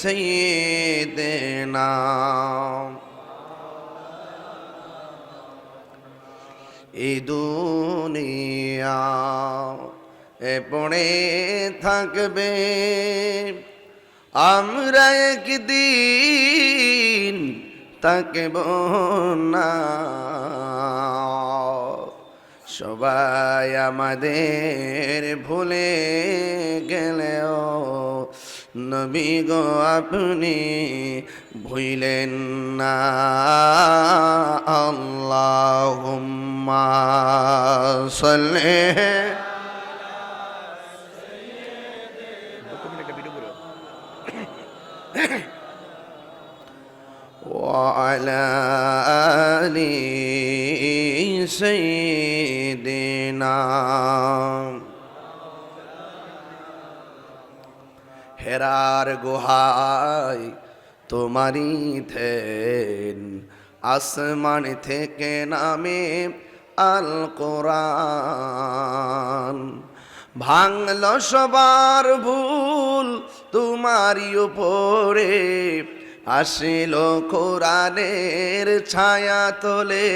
سيدنا এই দুনিয়া পড়ে থাকবে আমরা একদিন থাকব না সবাই আমাদের ভুলে গেলেও নবী গো আপনি ভুলেন না আল্লাহুম্মা সাল্লি وعلى آل سيدنا হেরার গুহায় তোমারি থেন আসমান থেকে নামে আল কোরআন ভাঙল সবার ভুল তোমারই উপরে আসিল কোরআনের ছায়া তোলে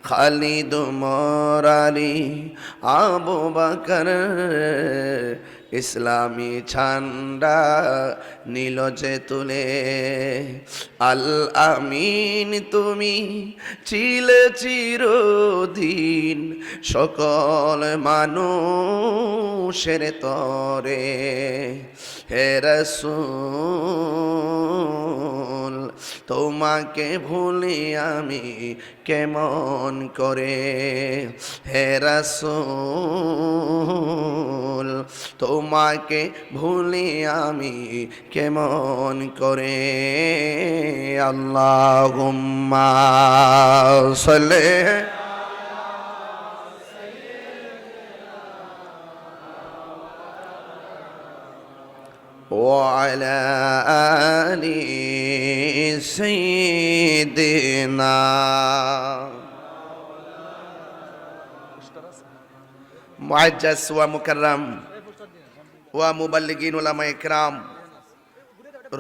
খালিদ ওমর আলী আবু বকর ইসলামী ঝান্ডা নীল যে তুলে আল আমিন তুমি ছিলে চিরদিন সকল মানুষের তরে হে রাসূল তোমাকে ভুলি আমি কেমন করে হে রাসূল তোমাকে ভুলি আমি কেমন করে আল্লাহুম্মা সাল্লি وعلى آل سيدنا معجز ومكرم ومبلغين علماء کرام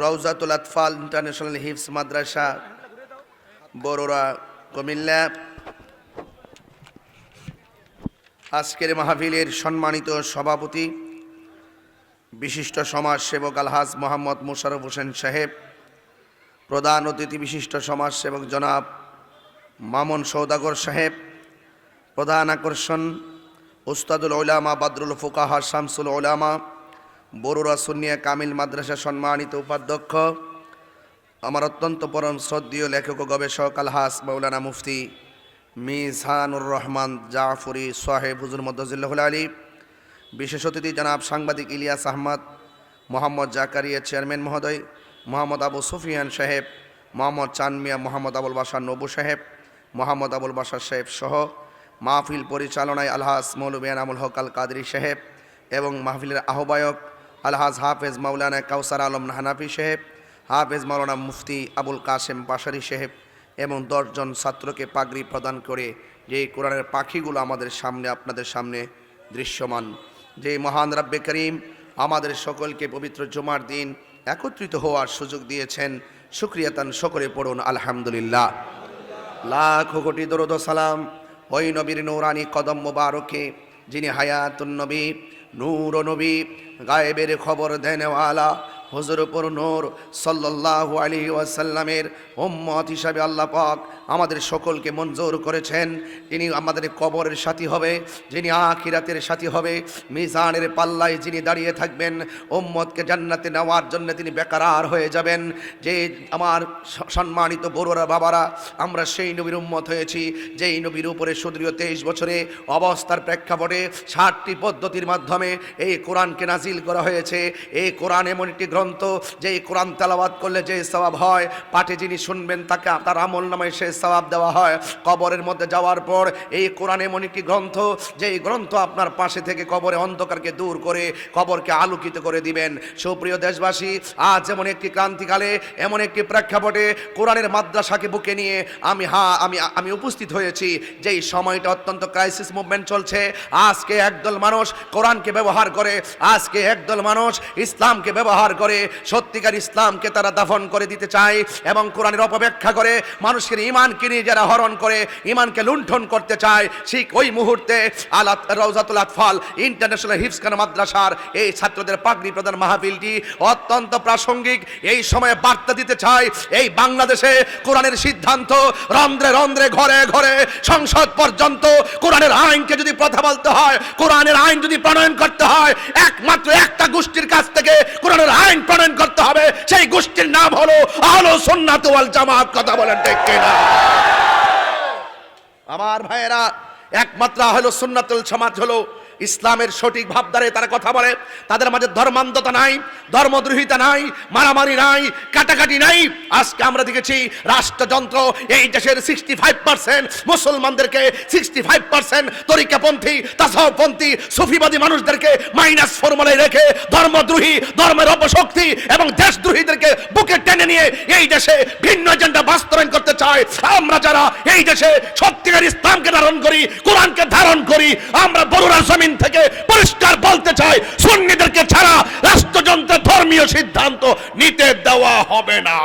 রওজাতুল আতফাল ইন্টারন্যাশনাল হিফজ মাদ্রাসা বড়রা কুমিল্লা আজকের মাহফিলের সম্মানিত সভাপতি বিশিষ্ট সমাজসেবক আলহাজ মোহাম্মদ মোশাররফ হোসেন সাহেব প্রধান অতিথি বিশিষ্ট সমাজসেবক জনাব মামুন সওদাগর সাহেব প্রধান আকর্ষণ উস্তাদুল উলামা বাদরুল ফুকাহা শামসুল উলামা বড়ুরা সুন্নিয়া কামিল মাদ্রাসা সম্মানিত উপাধ্যক্ষ আমার অত্যন্ত পরম শ্রদ্ধেয় লেখক ও গবেষক আলহাজ মাওলানা মুফতি মিজানুর রহমান জাফরি সাহেব হুজুর মদ্দাজিল্লাহুল আলী বিশেষ অতিথি জনাব সাংবাদিক ইলিয়াস আহমদ মোহাম্মদ জাকারিয়া চেয়ারম্যান মহোদয় মোহাম্মদ আবু সুফিয়ান সাহেব মোহাম্মদ চানমিয়া মোহাম্মদ আবুল বাশার নবু সাহেব মোহাম্মদ আবুল বাশার সাহেব সহ মাহফিল পরিচালনায় আলহাজ মৌলভী এনামুল হক আল কাদরি সাহেব এবং মাহফিলের আহ্বায়ক আলহাজ হাফেজ মাওলানা কাউসার আলম হানাফি সাহেব হাফেজ মাওলানা মুফতি আবুল কাসেম বাশারি সাহেব এবং 10 জন ছাত্রকে পাগড়ি প্রদান করে যে কোরআনের পাখিগুলো আমাদের সামনে আপনাদের সামনে দৃশ্যমান যে মহান রব্বে করিম আমাদের সকলকে পবিত্র জুমার দিন একত্রিত হওয়ার সুযোগ দিয়েছেন শুকরিয়াতান সকলে পড়ুন আলহামদুলিল্লাহ লাখ কোটি দরুদ ও সালাম ওই নবীর নূরানি কদম মোবারকে যিনি হায়াতুন নবী নূর ও নবী গায়েবের খবর দেনেওয়ালা হুজুরপুর নূর সাল্লাল্লাহু আলাইহি ওয়াসাল্লামের উম্মত হিসাবে আল্লাহ পাক আমাদের সকলকে মঞ্জুর করেছেন। তিনি আমাদের কবরের সাথী হবে, যিনি আখিরাতের সাথী হবে, মিজানের পাল্লায় যিনি দাঁড়িয়ে থাকবেন, উম্মতকে জান্নাতে নেওয়ার জন্য তিনি বেকারার হয়ে যাবেন। যে আমার সম্মানিত বড়রা বাবারা, আমরা সেই নবীর উম্মত হয়েছি যেই নবীর উপরে সুদীর্ঘ 23 বছরে অবস্থার প্রেক্ষাপটে 60টি পদ্ধতির মাধ্যমে এই কোরআনকে নাজিল করা হয়েছে। এই কোরআন এমন একটি গ্রন্থ যে কোরআন তেলাওয়াত করলে যে সওয়াব হয়, পাঠে যিনি শুনবেন তাকে তার আমল নামায় সে সওয়াব দেওয়া হয়। কবরের মধ্যে যাওয়ার পর এই কোরআন এমন একটি গ্রন্থ যে এই গ্রন্থ আপনার পাশে থেকে কবরে অন্ধকারকে দূর করে কবরকে আলোকিত করে দিবেন। সুপ্রিয় দেশবাসী, আজ এমন একটি ক্রান্তিকালে এমন একটি প্রেক্ষাপটে কোরআনের মাদ্রাসাকে বুকে নিয়ে আমি উপস্থিত হয়েছি। যেই সময়টা অত্যন্ত ক্রাইসিস মুভমেন্ট চলছে। আজকে একদল মানুষ কোরআনকে ব্যবহার করে, আজকে একদল মানুষ ইসলামকে ব্যবহার করে করে সত্যিকার ইসলামকে তারা দাফন করে দিতে চায় এবং কোরআনের অপব্যাখ্যা করে মানুষের ঈমানকে নিয়ে যারা হরণ করে ঈমানকে লুণ্ঠন করতে চায়, ঠিক ওই মুহূর্তে রওজাতুল আতফাল ইন্টারন্যাশনাল হিফজখানা মাদ্রাসার এই ছাত্রদের পাগড়ি প্রদান মাহফিলটি অত্যন্ত প্রাসঙ্গিক। এই সময়ে বার্তা দিতে চাই, এই বাংলাদেশে কোরআনের সিদ্ধান্ত রন্ধ্রে রন্ধ্রে ঘরে ঘরে সংসদ পর্যন্ত কোরআনের আইনকে যদি কথা বলতে হয়, কোরআনের আইন যদি প্রণয়ন করতে হয়, একমাত্র একটা গোষ্ঠীর কাছ থেকে কোরআনের আইন প্রণয়ন করতে হবে। সেই গোষ্ঠীর নাম হলো আহলুস সুন্নাত ওয়াল জামাত। কথা বলেন ঠিক কিনা? আমার ভাইয়েরা, একমাত্র আহলুস সুন্নাত ওয়াল জামাত হলো ইসলামের সঠিক ভাবধারে তারা কথা বলে। তাদের মাঝে ধর্মান্ধতা নাই, ধর্মদ্রোহিতা নাই, মারামারি নাই, কাটাকাটি নাই। আজকে আমরা দেখেছি রাষ্ট্রযন্ত্র এই দেশের 65% মুসলমানদেরকে, 65% তরিকাপন্থী, তাসাউফপন্থী, সুফিবাদী মানুষদেরকে মাইনাস ফর্মুলায় রেখে ধর্মদ্রোহী, ধর্মের অপশক্তি এবং দেশদ্রোহীদেরকে বুকে টেনে নিয়ে এই দেশে ভিন্ন এজেন্ডা বাস্তবায়ন করতে চায়। আমরা যারা এই দেশে সত্যিকার ইসলামকে ধারণ করি, কোরআনকে ধারণ করি, আমরা বড়ুরা জমিন থেকে পরিষ্কার বলতে চাই, সুন্নিদেরকে ছাড়া রাষ্ট্রযন্ত্রের ধর্মীয় সিদ্ধান্ত নিতে দেওয়া হবে না।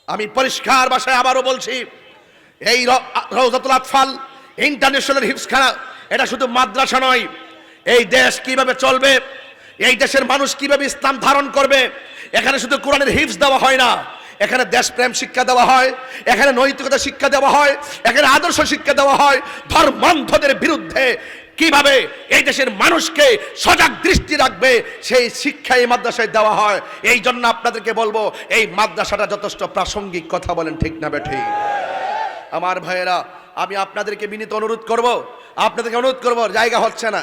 আমি পরিষ্কার ভাষায় আবারও বলছি, এই রওজাতুল আতফাল ইন্টারন্যাশনাল হিফজখানা এটা শুধু মাদ্রাসা নয়। এই দেশ কিভাবে চলবে, এই দেশের মানুষ কিভাবে ইসলাম ধারণ করবে, এখানে শুধু কোরআনের হিফজ দেওয়া হয় না, এখানে দেশপ্রেম শিক্ষা দেওয়া হয়, এখানে নৈতিকতা শিক্ষা দেওয়া হয়, এখানে আদর্শ শিক্ষা দেওয়া হয়। ধর্মান্ধদের বিরুদ্ধে কিভাবে এই দেশের মানুষকে সজাগ দৃষ্টি রাখবে সেই শিক্ষা এই মাদ্রাসায় দেওয়া হয়। এই জন্য আপনাদেরকে বলবো, এই মাদ্রাসাটা যথেষ্ট প্রাসঙ্গিক। কথা বলেন ঠিক না বেঠিক? আমার ভাইয়েরা, আমি আপনাদেরকে বিনীত অনুরোধ করব, আপনাদেরকে অনুরোধ করব, জায়গা হচ্ছে না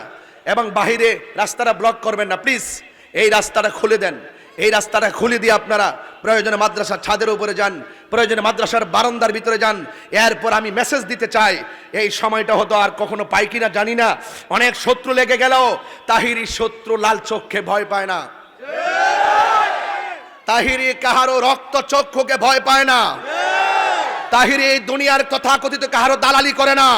এবং বাহিরে রাস্তাটা ব্লক করবেন না প্লিজ। এই রাস্তাটা খুলে দেন, এই রাস্তাটা খুলে দিয়ে আপনারা প্রয়োজনে মাদ্রাসার ছাদের উপরে যান, প্রয়োজনে মাদ্রাসার বারান্দার ভিতরে যান। এরপর আমি মেসেজ দিতে চাই, এই সময়টা হতো আর কখনো পাই কিনা জানি না, অনেক শত্রু লেগে গেল। তাহিরি শত্রু লাল চোখে ভয় পায় না, তাহিরি কাহারো রক্ত চক্ষুকে ভয় পায় না, তাহিরি এই দুনিয়ার তথাকথিত কাহারো দালালি করে না,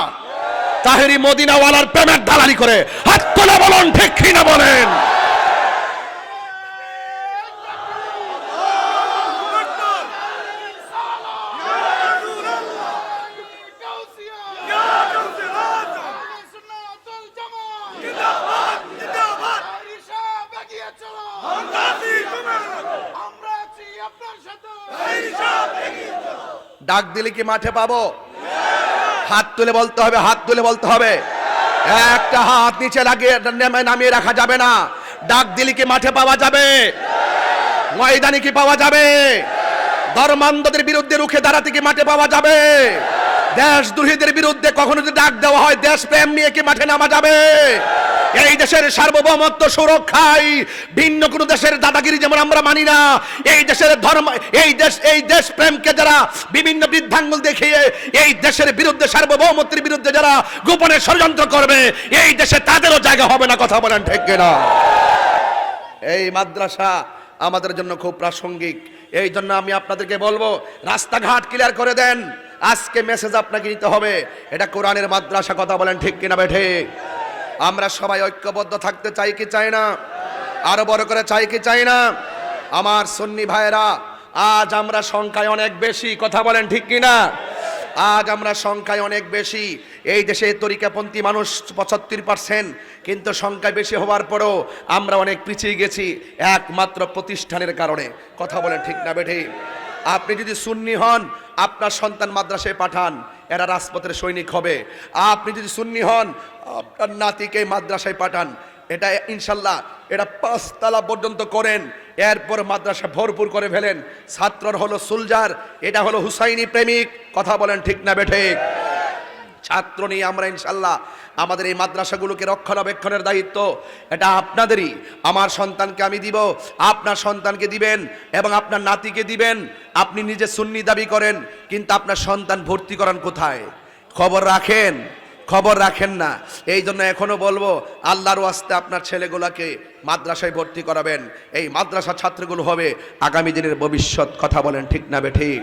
তাহিরি মদিনাওয়ালার প্রেমের দালালি করে। হাত তোলা বলুন ঠিক কিনা বলেন? ডাক দিলে কি মাঠে পাবো? হাত তুলে বলতে হবে, হাত তুলে বলতে হবে। একটা হাত নিচে লাগিয়ে নামিয়ে রাখা যাবে না। ডাক দিলে কি মাঠে পাওয়া যাবে? ময়দানে কি পাওয়া যাবে? ধর্মান্ধদের বিরুদ্ধে রুখে দাঁড়াতে কি মাঠে পাওয়া যাবে? দেশদ্রোহীদের বিরুদ্ধে কখনো যদি ডাক দেওয়া হয়, দেশপ্রেম নিয়ে কি মাঠে নামা যাবে? এই দেশের সার্বভৌমত্ব সুরক্ষায় ভিন্ন কোন দেশের দাদাগিরি যেমন আমরা মানি না, এই দেশের ধর্ম, এই দেশ প্রেমকে যারা বিভিন্ন বৃদ্ধাঙ্গুল দেখিয়ে এই দেশের বিরুদ্ধে, সার্বভৌমত্বের বিরুদ্ধে যারা গোপনে ষড়যন্ত্র করবে, এই দেশে তাদেরও জায়গা হবে না। কথা বলেন ঠিক কিনা? এই মাদ্রাসা আমাদের জন্য খুব প্রাসঙ্গিক। এই জন্য আমি আপনাদেরকে বলবো, রাস্তাঘাট ক্লিয়ার করে দেন। আজকে মেসেজ আপনাকে নিতে হবে, এটা কোরআনের মাদ্রাসা। কথা বলেন ঠিক কিনা বেঠে? আমরা সবাই ঐক্যবদ্ধ থাকতে চাই কি চাই না? আরো বড় করে চাই কি চাই না? আমার সুন্নি ভাইরা, আজ আমরা সংখ্যায় অনেক বেশি। কথা বলেন ঠিক কিনা? আজ আমরা সংখ্যায় অনেক বেশি। এই দেশে তরিকাপন্থী মানুষ 75%, কিন্তু সংখ্যায় বেশি হওয়ার পরও আমরা অনেক পিছিয়ে গেছি একমাত্র প্রতিষ্ঠানের কারণে। কথা বলেন ঠিক না বেঠি? আপনি যদি সুন্নি হন, আপনার সন্তান মাদ্রাসায় পাঠান, এরা রাজপথের সৈনিক হবে। আপনি যদি সুন্নি হন, আপনার নাতিকে মাদ্রাসায় পাঠান, এটা ইনশাল্লাহ এটা 5 তলা পর্যন্ত করেন, এরপর মাদ্রাসা ভরপুর করে ফেলেন। ছাত্রর হলো সোলজার, এটা হলো হুসাইনি প্রেমিক। কথা বলেন ঠিক না বেঠিক? ছাত্র নিয়ে আমরা ইনশাল্লাহ আমাদের এই মাদ্রাসাগুলোকে রক্ষণাবেক্ষণের দায়িত্ব এটা আপনাদেরই। আমার সন্তানকে আমি দিব, আপনার সন্তানকে দিবেন এবং আপনার নাতিকে দিবেন। আপনি নিজে সুন্নি দাবি করেন, কিন্তু আপনার সন্তান ভর্তি করান কোথায়? খবর রাখেন? খবর রাখেন না। এই জন্য এখনো বলবো, আল্লাহর ওয়াস্তে আপনার ছেলেগুলোকে মাদ্রাসায় ভর্তি করাবেন। এই মাদ্রাসা ছাত্রগুলো হবে আগামী দিনের ভবিষ্যৎ। কথা বলেন ঠিক না বেঠিক?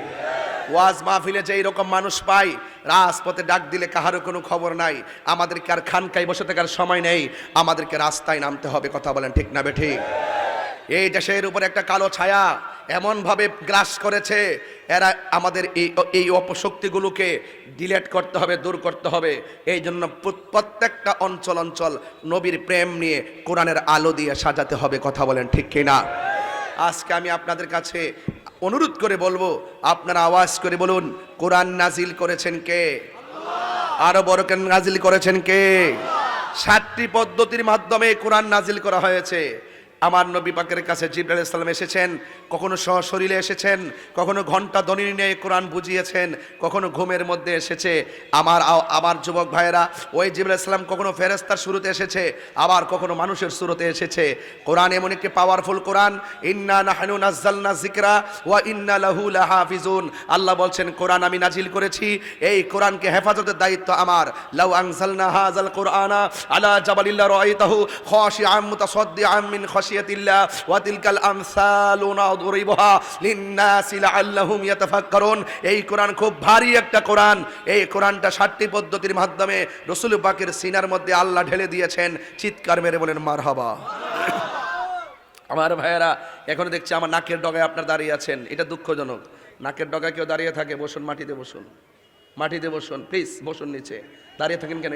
ওয়াজ মাহফিলে যে এইরকম মানুষ পাই, রাজপথে ডাক দিলে কাহারও কোনো খবর নাই, আমাদেরকে আর খানকায় বসে থাকার সময় নেই, আমাদেরকে রাস্তায় নামতে হবে। কথা বলেন ঠিক না বেঠিক? এই দেশের উপর একটা কালো ছায়া এমনভাবে গ্রাস করেছে, এরা আমাদের এই অপশক্তিগুলোকে ডিলেট করতে হবে, দূর করতে হবে। এই জন্য প্রত্যেকটা অঞ্চল অঞ্চল নবীর প্রেম নিয়ে কোরআনের আলো দিয়ে সাজাতে হবে। কথা বলেন ঠিক কিনা? আজকে আমি আপনাদের কাছে অনুরোধ করে বলবো, আপনারা আওয়াজ করে বলুন, কোরআন নাজিল করেছেন কে? আরো বড় কেন নাজিল করেছেন কে? 7টি পদ্ধতির মাধ্যমে কোরআন নাজিল করা হয়েছে। আমার নবী পাকের কাছে জিবরাইল আলাইহিস সালাম এসেছেন, কখনো সশরীরে এসেছেন, কখনো ঘন্টা ধ্বনি নিয়ে কোরআন বুঝিয়েছেন, কখনো ঘুমের মধ্যে এসেছে। আমার যুবক ভাইয়েরা, ওই জিবরাইল আলাইহিস সালাম কখনো ফেরেশতার শুরুতে এসেছে, আবার কখনো মানুষের শুরুতে এসেছে। কোরআন এমন একটি পাওয়ারফুল কোরআন, ইন্না নাহনু নাযালনা যিকরা ওয়া ইন্না লাহু লাহাফিজুন। আল্লাহ বলছেন, কোরআন আমি নাজিল করেছি, এই কোরআনকে হেফাজতের দায়িত্ব আমার। লাউ আনজালনা হাযাল কুরআনা আলা জাবালিল রাআইতাহু খাশিআম মুতাসাদ্দিআম মিন খাশিয়াতিল্লাহ ওয়া তিলকাল আমসালু নাদরিবুহা লিন্নাসি লাআল্লাহুম ইয়াতাফাক্কারুন। এই কোরআন খুব ভারী একটা কোরআন। এই কোরআনটা 7টি পদ্ধতির মাধ্যমে রাসূল পাকের সিনার মধ্যে আল্লাহ ঢেলে দিয়েছেন। চিৎকার মেরে বলেন মারহাবা। আমার ভাইয়েরা, এখনো দেখছি আমার নাকের ডগায় আপনার দাঁড়িয়ে আছেন, এটা দুঃখজনক। নাকের ডগায় কেউ দাঁড়িয়ে থাকে, বসুন, মাটিতে বসুন, মাটিতে বসুন, প্লিজ বসুন নিচে। দাঁড়িয়ে থাকেন কেন?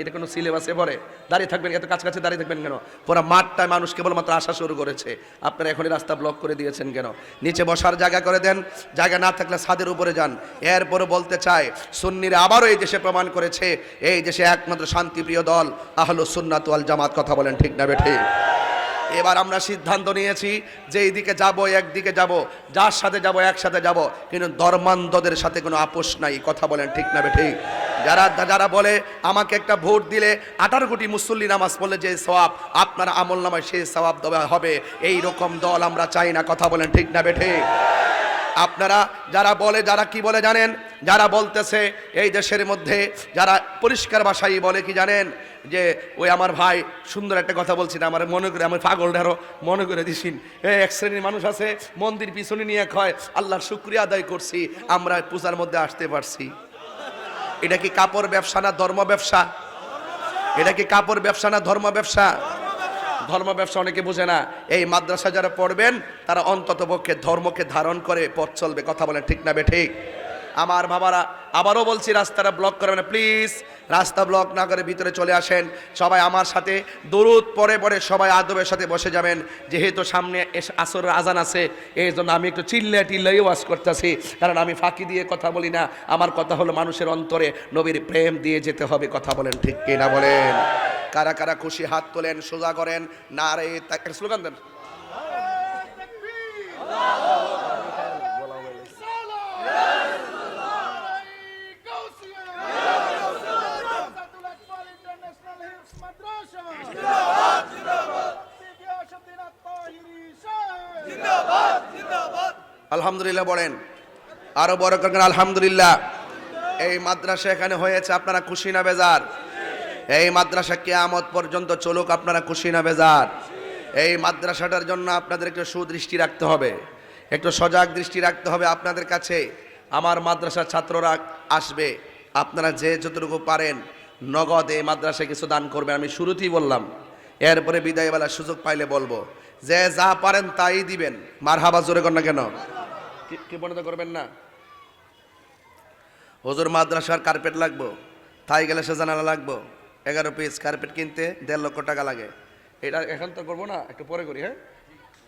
এটা কোনো সিলেবাসে পড়ে? দাঁড়িয়ে থাকবেন, এত কাছাকাছি দাঁড়িয়ে থাকবেন কেন? পুরো মাঠটায় মানুষ কেবলমাত্র আসা শুরু করেছে, আপনারা এখনই রাস্তা ব্লক করে দিয়েছেন কেন? নিচে বসার জায়গা করে দেন, জায়গা না থাকলে ছাদের উপরে যান। এরপরে বলতে চাই, সুন্নিরা আবারও এই দেশে প্রমাণ করেছে, এই দেশে একমাত্র শান্তিপ্রিয় দল আহলুস সুন্নাত ওয়াল জামাত। কথা বলেন ঠিক না বেঠিক? এবার আমরা সিদ্ধান্ত নিয়েছি যে এইদিকে যাব, একদিকে যাব, যার সাথে যাব একসাথে যাব, কিন্তু ধর্মান্ধদের সাথে কোনো আপোষ নাই। কথা বলেন ঠিক না বেঠিক? যারা বলে আমাকে একটা ভোট দিলে 18 কোটি মুসল্লি নামাজ পড়লে যে সওয়াব আপনার আমল নামায় সেই সওয়াব দেওয়া হবে, এই রকম দল আমরা চাই না। কথা বলেন ঠিক না বেঠিক? আপনারা যারা বলে, যারা কি বলে জানেন? যারা বলতেছে এই দেশের মধ্যে, যারা পরিষ্কার ভাষায় বলে কি জানেন? যে ওই আমার ভাই সুন্দর একটা কথা বলছিল, আমার মনে করে, আমার পাগল ঢেরো মনে করে দিছিন। এক শ্রেণীর মানুষ আছে মন্দির পিছনে নিয়ে কয় আল্লাহর শুকরিয়া আদায় করছি আমরা পূজার মধ্যে আসতে পারছি। এটা কি কাপড় ব্যবসা না ধর্ম ব্যবসা? এটা কি কাপড় ব্যবসা না ধর্ম ব্যবসা? ধর্ম ব্যবসা অনেকে বোঝে না। এই মাদ্রাসা যারা পড়বেন তারা অন্তত পক্ষে ধর্মকে ধারণ করে পথ চলবে। কথা বলেন ঠিক না বেঠিক? আমার বাবারা, আবারও বলছি, রাস্তাটা ব্লক করবেন না প্লিজ। রাস্তা ব্লক না করে ভিতরে চলে আসেন। সবাই আমার সাথে দরুদ পড়ে পড়ে সবাই আদবের সাথে বসে যাবেন। যেহেতু সামনে আসরের আজান আছে, এই জন্য আমি একটু চিল্লাই ওয়াজ করতেছি, কারণ আমি ফাঁকি দিয়ে কথা বলি না। আমার কথা হলো মানুষের অন্তরে নবীর প্রেম দিয়ে যেতে হবে। কথা বলেন ঠিক কিনা বলেন? কারা কারা খুশি হাত তোলেন, সোজা করেন, না রে তাকে স্লোগান দেন। আলহামদুলিল্লাহ বলেন, আরো বড় করেন আলহামদুলিল্লাহ। এই মাদ্রাসা এখানে হয়েছে, আপনারা খুশি না বেজার? এই মাদ্রাসা কিয়ামত পর্যন্ত চলুক, আপনারা খুশি না বেজার? এই মাদ্রাসাটার জন্য আপনাদের একটু সুদৃষ্টি রাখতে হবে, একটু সজাগ দৃষ্টি রাখতে হবে। আপনাদের কাছে আমার মাদ্রাসার ছাত্ররা আসবে, আপনারা যে যতটুকু পারেন নগদ এই মাদ্রাসায় কিছু দান করবেন। আমি শুরুতেই বললাম, এরপরে বিদায়বেলার সুযোগ পাইলে বলবো যে যা পারেন তাই দিবেন। মারহাবা জোরে কর না কেন? কি বন্ধ করবেন না? হুজুর মাদ্রাসার কার্পেট লাগবো, তাই গেলে সে জানালা লাগবো, 11 পিস কার্পেট কিনতে 1.5 লক্ষ টাকা লাগে। এটা এখন তো করবো না, একটু পরে করি। হ্যাঁ,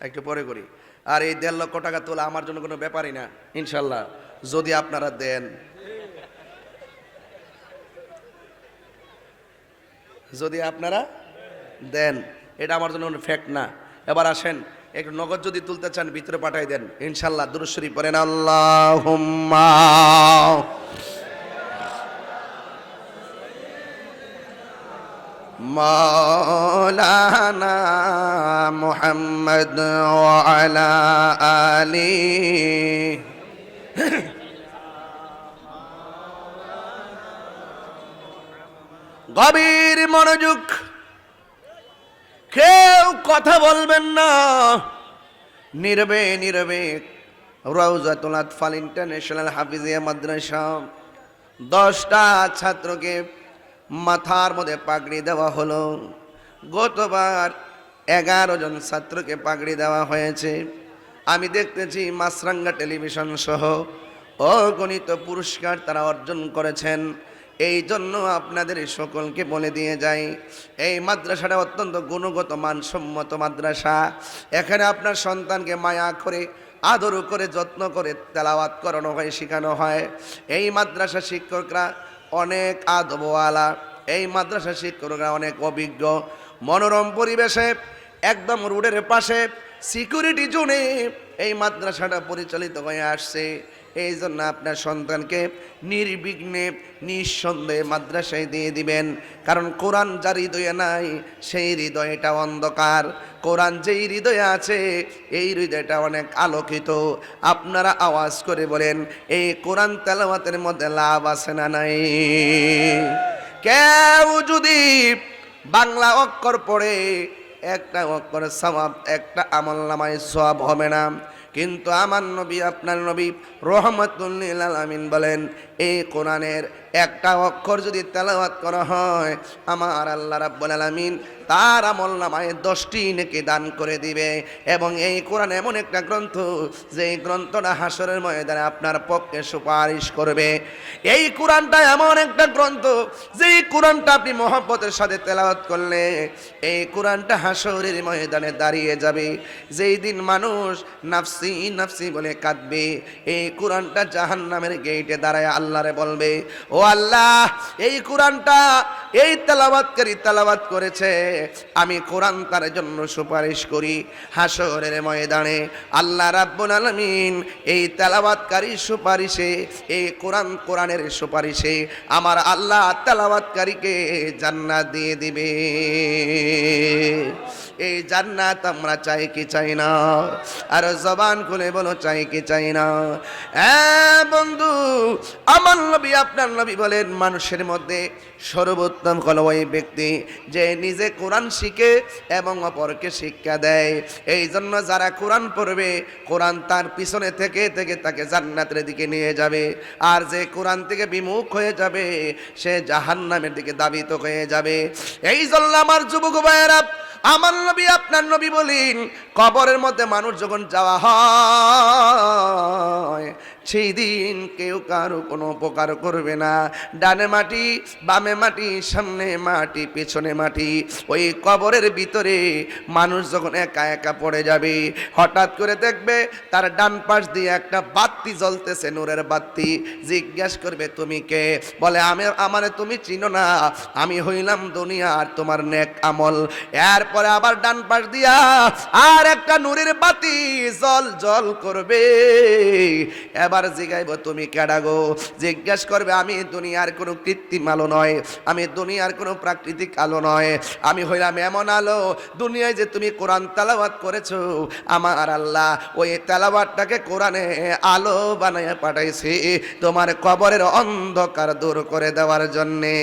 একটু পরে করি। আর এই 1.5 লক্ষ টাকা তোলা আমার জন্য কোনো ব্যাপারই না ইনশাল্লাহ, যদি আপনারা দেন। যদি আপনারা দেন, এটা আমার জন্য কোনো ফ্যাক্ট না। এবার আসেন, একটু নগদ যদি তুলতে চান ভিতরে পাঠাই দেন ইনশাল্লাহ। দুরূদ শরীফ পড়েন, আল্লাহুম্মা মাওলানা মুহাম্মদ ওয়া আলা আলি। গভীর মনোযোগ, কেউ কথা বলবেন না, নীরবে নীরবে। রাউজাতুল আতফাল ইন্টারন্যাশনাল হাফিজিয়া মাদ্রাসা 10টা ছাত্রকে মাথার মধ্যে পাগড়ি দেওয়া হলো। গতবার 11 জন ছাত্রকে পাগড়ি দেওয়া হয়েছে। আমি দেখতেছি মাছরাঙ্গা টেলিভিশন সহ অগণিত পুরস্কার তারা অর্জন করেছেন। এই জন্য আপনাদের সকলকে বলে দিয়ে যাই, এই মাদ্রাসাটা অত্যন্ত গুণগত মানসম্মত মাদ্রাসা। এখানে আপনার সন্তানকে মায়া করে, আদর করে, যত্ন করে তেলাওয়াত করানো হয়, শেখানো হয়। এই মাদ্রাসা শিক্ষকরা অনেক আদবওয়ালা, এই মাদ্রাসা শিক্ষকরা অনেক অভিজ্ঞ। মনোরম পরিবেশে একদম রোডের পাশে সিকিউরিটি জোনে এই মাদ্রাসাটা পরিচালিত হয়ে আসছে। এই জন্য আপনার সন্তানকে নির্বিঘ্নে নিঃসন্দেহে মাদ্রাসায় দিয়ে দিবেন। কারণ কোরআন যার হৃদয়ে নাই সেই হৃদয়টা অন্ধকার, কোরআন যেই হৃদয়ে আছে এই হৃদয়টা অনেক আলোকিত। আপনারা আওয়াজ করে বলেন, এই কোরআন তেলাওয়াতের মধ্যে লাভ আছে না নাই? কেউ যদি বাংলা অক্ষর পড়ে একটা অক্ষর সওয়াব, একটা আমলনামায় সওয়াব হবে না। কিন্তু আমার নবী, আপনার নবী রহমাতুল লিল আলামিন বলেন, এই কোরআনের একটা অক্ষর যদি তেলাওয়াত করা হয়, আমার আল্লাহ রাব্বুল আলামিন তার আমলনামায় 10টি নেকি দান করে দিবে। এবং এই কোরআন এমন একটা গ্রন্থ, যে গ্রন্থটা হাসরের ময়দানে আপনার পক্ষে সুপারিশ করবে। এই কোরআনটা এমন একটা গ্রন্থ, যে কোরআনটা আপনি মহব্বতের সাথে তেলাওয়াত করলে এই কোরআনটা হাসরের ময়দানে দাঁড়িয়ে যাবে। যেই দিন মানুষ নাফসি নাফসি বলে কাঁদবে, এই কোরআনটা জাহান্নামের গেটে দাঁড়ায় আল্লাহরে বলবে, ও আল্লাহ, এই কোরআনটা এই তেলাওয়াতকারী তেলাওয়াত করেছে, আমি কোরআন তার জন্য সুপারিশ করি। হাসরের ময়দানে আল্লাহ রাব্বুল আলামিন এই তেলাওয়াতকারী সুপারিশে, এই কোরআনের সুপারিশে আমার আল্লাহ তেলাওয়াতকারীকে জান্নাত দিয়ে দিবে। এই জান্নাত আমরা চাই কি চাই না? আর জবান খুলে বলো, চাই কি চাই না? বন্ধু, আমার নবী, আপনার নবী বলেন, মানুষের মধ্যে সর্বোত্তম হলো ওই ব্যক্তি যে নিজে কোরআন শিখে এবং অপরকে শিক্ষা দেয়। এই জন্য যারা কোরআন পড়বে, কোরআন তার পিছনে থেকে থেকে তাকে জান্নাতের দিকে নিয়ে যাবে। আর যে কোরআন থেকে বিমুখ হয়ে যাবে, সে জাহান্নামের দিকে ধাবিত হয়ে যাবে। এই জন্য আমার যুবক ভাইয়েরা, আমার নবী, আপনার নবী বলেন, কবরের মধ্যে মানুষ যখন যাওয়া হয়, সেই দিন কেউ কারো কোনো উপকার করবে না। ডানে মাটি, বামে মাটি, সামনে মাটি, পেছনে মাটি। ওই কবরের ভিতরে মানুষ যখন একা একা পড়ে যাবে, হঠাৎ করে দেখবে তার ডান পাশ দিয়ে একটা বাতি জ্বলতেছে, নূরের বাতি। জিজ্ঞাসা করবে, তুমি কে? বলে, আমারে তুমি চিনো না, আমি হইলাম দুনিয়ার তোমার নেক আমল। এরপরে আবার ডান পাশ দিয়া আর একটা নূরের বাতি জল জল করবে। এবার জিগাইব, তুমি কেডা গো? জিজ্ঞাসা করবে, আমি দুনিয়ার কোনো কৃত্রিম আলো নয়, আমি দুনিয়ার কোনো প্রাকৃতিক আলো নয়, আমি হইলাম এমন আলো, দুনিয়ায় যে তুমি কোরআন তেলাওয়াত করেছো, আমার আল্লাহ ওই তেলাওয়াতটাকে কোরআনে আলো বানায় পাঠাইছে তোমার কবরের অন্ধকার দূর করে দেওয়ার জন্যে।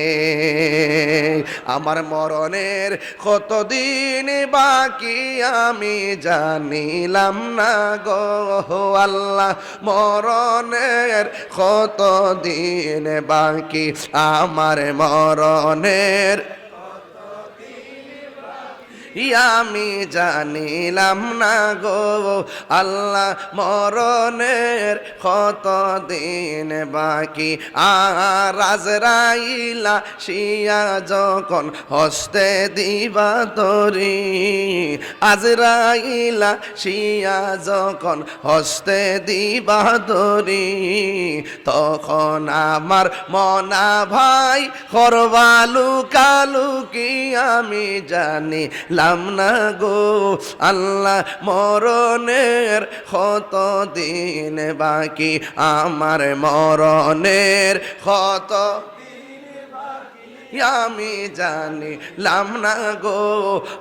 আমার মরণের কতদিন বাকি আমি জানিলাম না গো আল্লাহ, মরণের কতদিন বাকি আমার মরণের আমি জানিলাম না গো আল্লাহ, মরণের কতদিন বাকি। আর আজরাইলা শিয়া যখন হস্তে দিবা তরি, আজরাইলা শিয়া যখন হস্তে দিবা তরি, তখন আমার মনা ভাই করবালু কালু কি আমি জানি না গো আল্লাহ, মরণের কতদিন বাকি আমার মরণের কত আমি জানিলাম না গো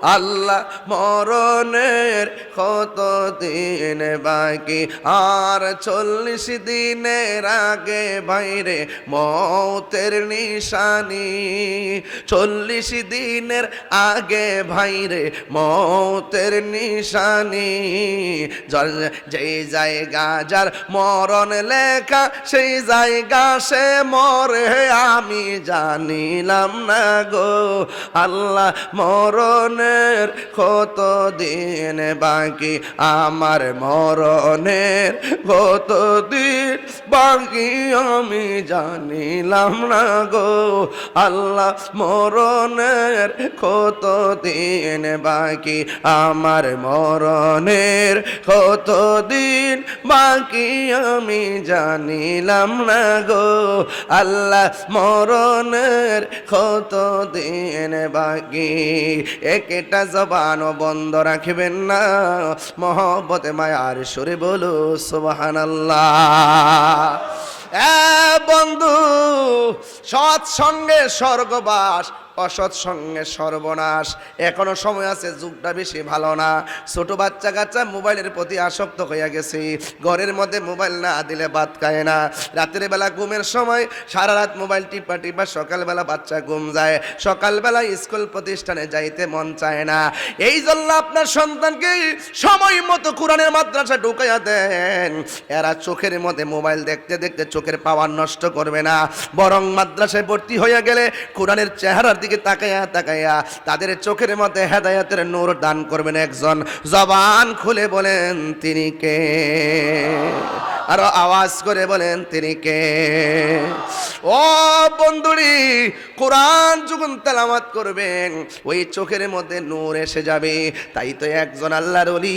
আল্লাহ মরণের কত দিন বাকি আর 40 দিনের আগে বাইরে মৌতের নিশানি 40 দিনের আগে ভাইরে মৌতের নিশানি যেই জায়গা যার মরণ লেখা সেই জায়গা সে মরে আমি জানিলাম না গো আল্লাহ মরণের কত দিন বাকি আমার মরণের কত দিন বাকি আমি জানিলাম না গো আল্লাহ মরণের কত দিন বাকি আমার মরণের কত দিন বাকি আমি জানিলাম না গো আল্লাহ মরণের কত দিন বাকি একটা জবান বন্ধ রাখবেন না মহব্বতে মায়ার সুরে বলো সুবহানাল্লাহ বন্ধু সৎসঙ্গে স্বর্গবাস অসৎ সঙ্গে সর্বনাশ এখনো সময় আছে যুগটা বেশি ভালো না ছোট বাচ্চা কাচ্চা মোবাইলের প্রতি আসক্ত হয়ে গেছে ঘরের মধ্যে মোবাইল না দিলে ভাত খায় না রাতের বেলা ঘুমের সময় সারা রাত মোবাইল টিপা টিপা সকালবেলা বাচ্চা ঘুম যায় সকালবেলা স্কুল প্রতিষ্ঠানে যাইতে মন চায় না এই জন্য আপনার সন্তানকে সময় মতো কোরআনের মাদ্রাসা ঢুকাইয়া দেন এরা চোখের মধ্যে মোবাইল দেখতে দেখতে চোখের পাওয়ার নষ্ট করবে না বরং মাদ্রাসায় ভর্তি হয়ে গেলে কোরআনের চেহারার দিকে তাকাইয়া তাকাইয়া তাদের চোখের মধ্যে হেদায়েতের নূর দান করবেন একজন জবান খুলে বলেন তিনি কে আরো আওয়াজ করে বলেন তিনি কে ও বন্ধুরি কোরআন যখন তেলাওয়াত করবেন ওই চোখের মধ্যে নূর এসে যাবে তাই তো একজন আল্লাহর ওলি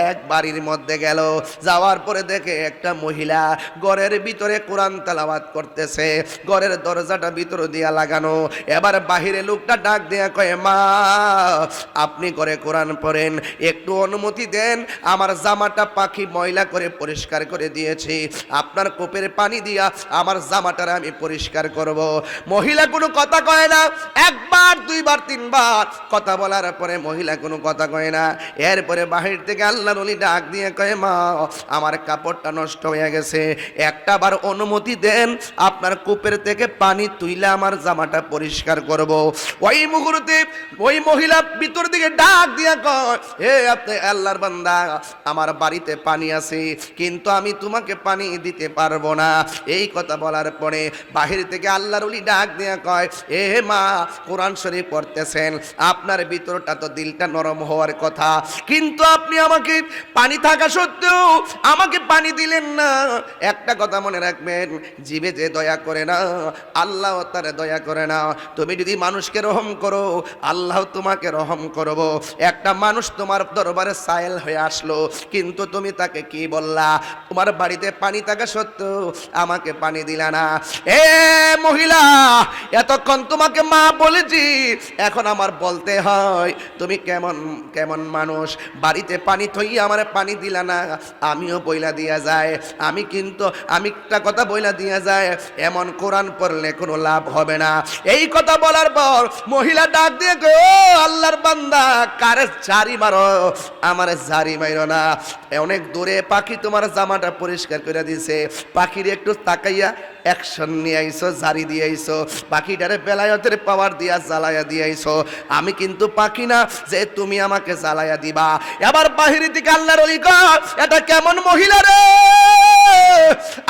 এক বাড়ির মধ্যে গেল যাওয়ার পরে দেখে একটা মহিলা ঘরের ভিতরে কোরআন তেলাওয়াত করতেছে ঘরের দরজাটা ভিতর দিয়া লাগানো এবার বাহিরে লোকটা ডাক দেয়া কয় মা আপনি ঘরে কোরআন পড়েন একটু অনুমতি দেন আমার জামাটা পাখি ময়লা করে পরিষ্কার করে দিয়েছি আপনার কোপের পানি দিয়া আমার জামাটার আমি পরিষ্কার করব মহিলা কোনো কথা কয় না একবার দুইবার তিনবার কথা বলার পরে মহিলা কোনো কথা কয় না এরপরে বাহির থেকে আল্লাহর ওলি ডাক দিয়ে কয় মা আমার কাপড়টা নষ্ট হয়ে গেছে একটা বার অনুমতি দেন আপনার কূপের থেকে পানি তুইলে আমার জামাটা পরিষ্কার করব ওই মুহূর্তে ওই মহিলা ভিতর দিকে ডাক দিয়া কয় হে আপনি আল্লাহর বান্দা আমার বাড়িতে পানি আছে কিন্তু আমি তোমাকে পানি দিতে পারবো না এই কথা বলার পরে বাহির থেকে আল্লাহর ওলি ডাক দিয়া কয় এ মা কোরআন শরীফ পড়তেছেন আপনার ভিতরটা তো দিলটা নরম হওয়ার কথা কিন্তু আপনি আমাকে পানি থাকা সত্ত্বেও আমাকে পানি দিলেন না একটা কথা মনে রাখবেন জীবে যে দয়া করে না আল্লাহ তারে দয়া করে না তুমি যদি মানুষকে রহম করো আল্লাহ তোমাকে রহম করব একটা মানুষ তোমার দরবারে সায়েল হয়ে আসলো কিন্তু তুমি তাকে কি বললা তোমার বাড়িতে পানি থাকা সত্ত্বেও আমাকে পানি দিলা না এ মহিলা এতক্ষণ তোমাকে মা বলেছি এখন আমার বলতে হয় তুমি কেমন কেমন মানুষ বাড়িতে পানি থইয়া আমার পানি দিলা না আমিও বইলা দিয়া যায় আমি একটা কথা বইলা দিয়া যায় এমন কোরআন পড়লে কোনো লাভ হবে না এই কথা বলার পর মহিলা ডাক দিয়ে ও আল্লাহর বান্দা কারে ঝাড়ি মারো আমার ঝাড়ি মারো না অনেক দূরে পাখি তোমার জামাটা পরিষ্কার করে দিয়েছে পাখির একটু তাকাইয়া অ্যাকশন নিয়ে আইসো ঝাড়ি দিয়ে আইসো পাখিটারে বেলায়তের পাওয়ার দিয়া জ্বালাইয়া দিয়ে আইসো আমি কিন্তু পাখি না যে তুমি আমাকে জ্বালাইয়া দিবা এবার বাহির থেকে আল্লাহর ওলি কয় এটা কেমন মহিলা রে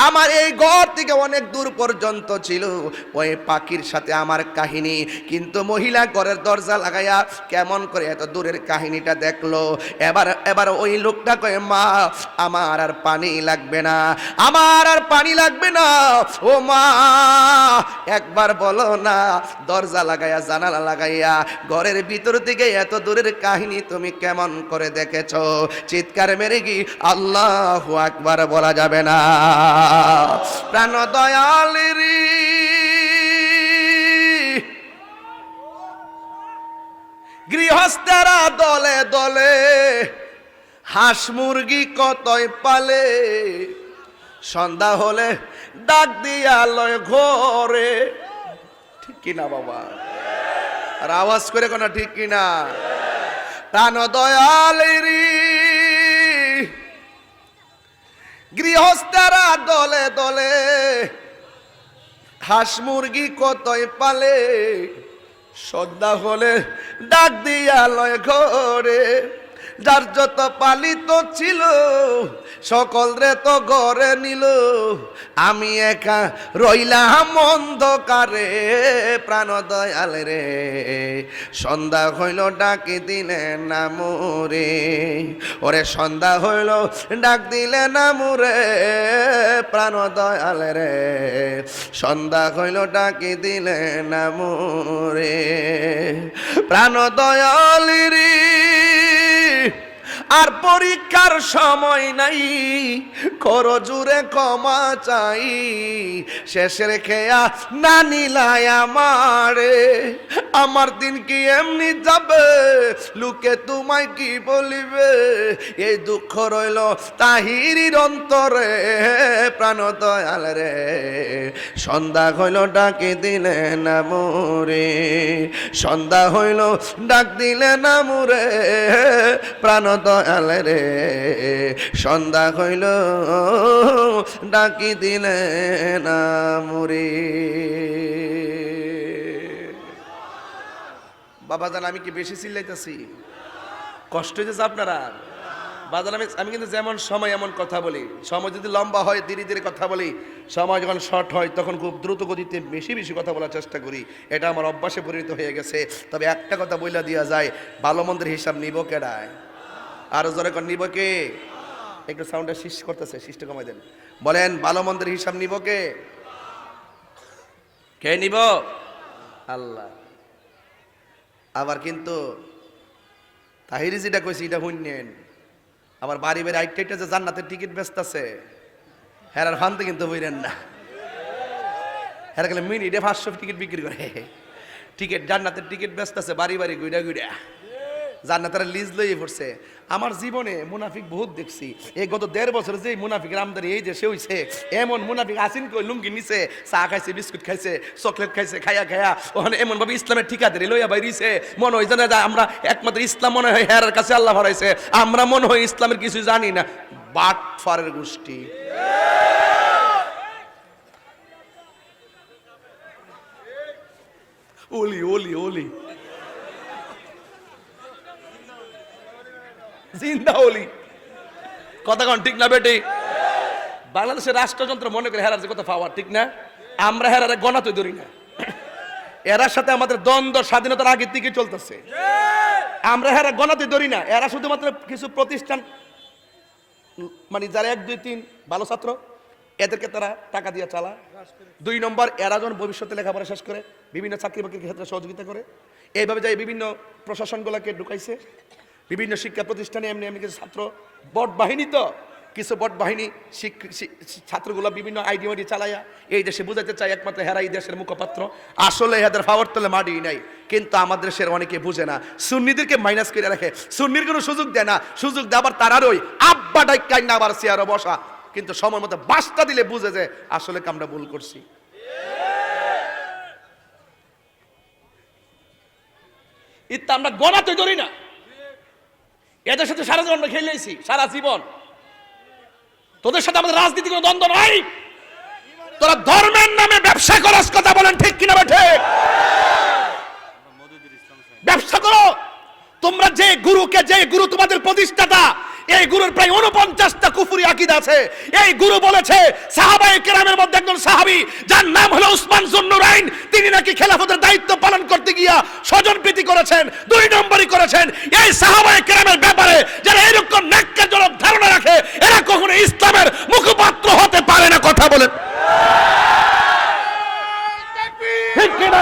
আমার এই ঘর থেকে অনেক দূর পর্যন্ত ছিল ওই পাখির সাথে আমার কাহিনী কিন্তু মহিলা ঘরের দরজা লাগাইয়া কেমন করে এত দূরের কাহিনীটা দেখলো এবার ওই লোকটা কয় মা আমার আর পানি লাগবে না আমার আর পানি লাগবে না ও মা একবার বলো না দরজা লাগাইয়া জানালা লাগাইয়া ঘরের ভিতর থেকে এত দূরের কাহিনী তুমি কেমন করে দেখেছো চিৎকার মেরে কি আল্লাহু আকবার বলা যাবে না প্রাণ দয়ালেরি গৃহস্থেরা দলে দলে হাঁস মুরগি কতই পালে সন্ধ্যা হলে ডাক দিয়া লয় ঘরে ঠিক কিনা বাবা? আর আওয়াজ করে কোনা ঠিক কিনা? প্রাণ দয়ালেরি গৃহস্থরা দলে দলে হাঁস মুরগি কতই পালে, সন্ধ্যা হলে ডাক দিয়া লয় ঘরে, যার যত পালিত ছিল সকল রে তো ঘরে নিল, আমি একা রইলাম অন্ধকারে। প্রাণ দয়াল রে সন্ধ্যা হইল ডাকি দিলে না মোরে, ওরে সন্ধ্যা হইল ডাক দিলে না মোরে। প্রাণ দয়াল রে সন্ধ্যা হইল ডাকি দিলে না মোরে। প্রাণ দয়াল রে আর পরীক্ষার সময় নাই, করো জুড়ে ক্ষমা চাই, শেষের খেয়া না নিলাই আমারে। আমার দিন কি এমনি যাবে, লোকে তোমায় কি বলিবে, এই দুঃখ রইল তাহিরির অন্তরে। প্রাণ দয়াল রে সন্ধ্যা হইল ডাকে দিলে না মোরে, সন্ধ্যা হইল ডাক দিলে না মোরে। প্রাণ দয়াল রে সন্ধ্যা হইল ডাকি দিলে না মোরে। বাবা জান আমি কি বেশি চিল্লাইতেছি? কষ্ট হইতেছে আপনারা? বাজান আমি কিন্তু যেমন সময় এমন কথা বলি, সময় যদি লম্বা হয় ধীরে ধীরে কথা বলি, সময় যখন শর্ট হয় তখন খুব দ্রুত গতিতে বেশি বেশি কথা বলার চেষ্টা করি। এটা আমার অভ্যাসে পরিণত হয়ে গেছে। তবে একটা কথা বইলা দিয়া যায়, ভালো মন্দের হিসাব নিব কেডায়? আর জোরে কোন নিব কে? একটু সাউন্ডটা শীষ করতেছে, শীষটা কমাই দেন। বলেন ভালো মন্দের হিসাব নিব কে? কে নিব? আল্লাহ। আবার কিন্তু তাহিরি যেটা কইছি এটা শুনেন, আবার বাড়ি বাড়ি আইটা যে জান্নাতের টিকিট ব্যস্ত আছে, হেরার ফানতে কিন্তু বইরেন না। হেরা গেলে মিনিটে 500 টিকিট বিক্রি করে, টিকিট জান্নাতের টিকিট ব্যস্ত আছে বাড়ি বাড়ি গুইডা গুইডা, জান্নাতের লিজ লইয়ে পড়ছে। আমার জীবনে মুনাফিক বহুত দেখছি। এই গত 1.5 বছর যে মুনাফিকের আমদানি এই দেশে হইছে, এমন মুনাফিক আসিন কই লুঙ্গি নিছে, চা খাইছে, বিস্কুট খাইছে, চকলেট খাইছে, খায়া খায়া ওখানে এমন ভাবে ইসলামের ঠিকাদারি লইয়া বাইরিছে, মনে হয় জানা যায় আমরা একমাত্র ইসলাম মনে হয় হেরার কাছে আল্লাহ হারাইছে, আমরা মনে হয় ইসলামের কিছু জানি না। বাট ফারের গোষ্ঠী। ওলি ওলি ওলি জিন্দা ওলি, কথা কন ঠিক না বেটি? বাংলাদেশের রাষ্ট্রযন্ত্র মনে করে হেরার যে কথা পাওয়ার, ঠিক না? আমরা হেরারে গণাতে ধরি না, এরার সাথে আমাদের দ্বন্দ্ব স্বাধীনতার আগের থেকে চলতেছে। আমরা হেরা গণাতে ধরি না, এরা শুধুমাত্র কিছু প্রতিষ্ঠান মানে যারা 1, 2, 3 ভালো ছাত্র এদেরকে তারা টাকা দিয়ে চালা। 2 নম্বর এরা যখন ভবিষ্যতে লেখাপড়া শেষ করে বিভিন্ন চাকরি বাকরির ক্ষেত্রে সহযোগিতা করে, এইভাবে যাই বিভিন্ন প্রশাসনগুলোকে ঢুকাইছে, বিভিন্ন শিক্ষা প্রতিষ্ঠানে এমনি এমনি কিছু ছাত্র বট বাহিনী, তো কিছু বট বাহিনী ছাত্রগুলো বিভিন্ন আইডিয়া চালাইয়া এই দেশে বুঝাতে চায় একমাত্র হেরা এই দেশের মুখপাত্র। আসলে এদের পাওয়ার তলে মাটি নাই, কিন্তু আমাদের দেশের অনেকে বুঝে না, সুন্নিদেরকে মাইনাস করে রাখে, সুন্নির কোনো সুযোগ দেয় না, সুযোগ দেয় আবার তারারই আব্বা ডাইকাই না আবার চেয়ারে বসা, কিন্তু সময় মতো বাসটা দিলে বুঝে যে আসলে আমরা ভুল করছি। ইত্যা আমরা গণাতে ধরি না, এদের সাথে সারা জীবন আমরা খেলেছি, সারা জীবন তোদের সাথে আমাদের রাজনীতি কোনো দ্বন্দ্ব নাই। তোরা ধর্মের নামে ব্যবসা করস, কথা বলেন ঠিক কিনা বেঠে? ব্যবসা করো তোমরা। যে গুরু তোমাদের প্রতিষ্ঠাতা, এই গুরুর প্রায় 49টা কুফরি আকীদা আছে। এই গুরু বলেছে সাহাবায়ে কেরামের মধ্যে একজন সাহাবী যার নাম হলো উসমান যুন্নুরাইন, তিনি নাকি খেলাফতের দায়িত্ব পালন করতে গিয়া স্বজনপ্রীতি করেছেন, 2 নম্বরই করেছেন। এই সাহাবায়ে কেরামের ব্যাপারে যারা এরকম ন্যাক্কারজনক ধারণা রাখে, এরা কখনো ইসলামের মুখপাত্র হতে পারে না, কথা বলেন ঠিক কিনা?